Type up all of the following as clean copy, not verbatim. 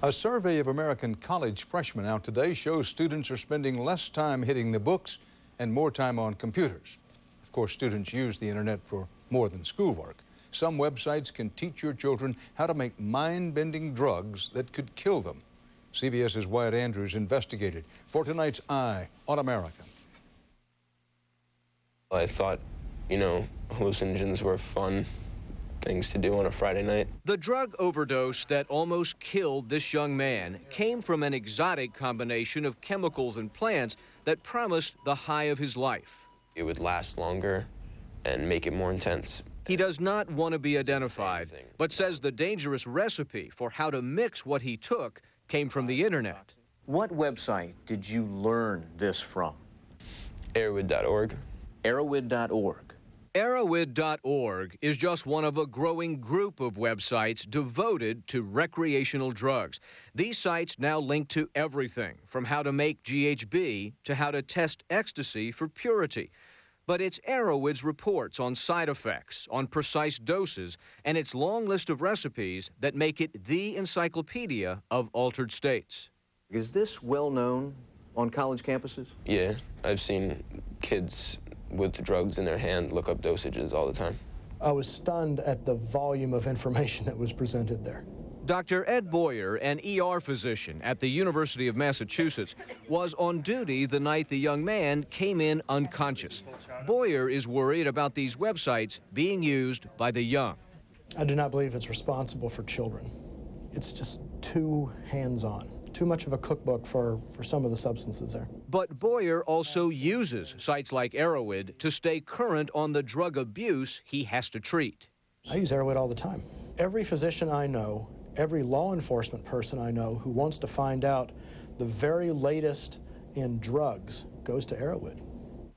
A survey of American college freshmen out today shows students are spending less time hitting the books and more time on computers. Of course, students use the internet for more than schoolwork. Some websites can teach your children how to make mind-bending drugs that could kill them. CBS's Wyatt Andrews investigated for tonight's Eye on America. I thought, hallucinogens were fun things to do on a Friday night. The drug overdose that almost killed this young man came from an exotic combination of chemicals and plants that promised the high of his life. It would last longer and make it more intense. He does not want to be identified, but says the dangerous recipe for how to mix what he took came from the internet. What website did you learn this from? Arrowhead.org. Arrowhead.org. Arrowhead.org is just one of a growing group of websites devoted to recreational drugs. These sites now link to everything from how to make GHB to how to test ecstasy for purity. But it's Arrowhead's reports on side effects, on precise doses, and its long list of recipes that make it the encyclopedia of altered states. Is this well known on college campuses? Yeah, I've seen kids with drugs in their hand look up dosages all the time. I was stunned at the volume of information that was presented there. Dr. Ed Boyer, an ER physician at the University of Massachusetts, was on duty the night the young man came in unconscious. Boyer is worried about these websites being used by the young. I do not believe it's responsible for children. It's just too hands-on. Too much of a cookbook for some of the substances there. But Boyer also uses sites like Arrowhead to stay current on the drug abuse he has to treat. I use Arrowhead all the time. Every physician I know, every law enforcement person I know who wants to find out the very latest in drugs goes to Arrowhead.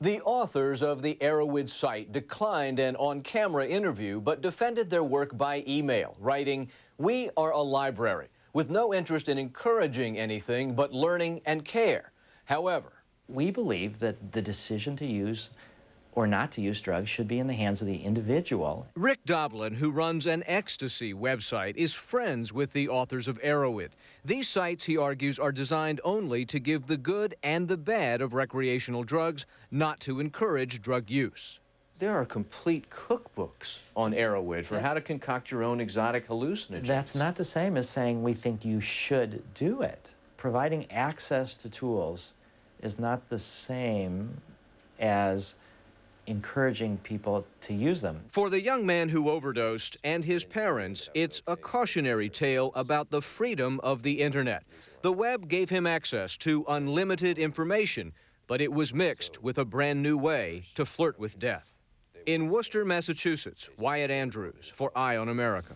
The authors of the Arrowhead site declined an on-camera interview but defended their work by email, writing, "We are a library with no interest in encouraging anything but learning and care. However, we believe that the decision to use or not to use drugs should be in the hands of the individual." Rick Doblin, who runs an ecstasy website, is friends with the authors of Arrowhead. These sites, he argues, are designed only to give the good and the bad of recreational drugs, not to encourage drug use. There are complete cookbooks on Arrowhead for how to concoct your own exotic hallucinogens. That's not the same as saying we think you should do it. Providing access to tools is not the same as encouraging people to use them. For the young man who overdosed and his parents, it's a cautionary tale about the freedom of the internet. The web gave him access to unlimited information, but it was mixed with a brand new way to flirt with death. In Worcester, Massachusetts, Wyatt Andrews for Eye on America.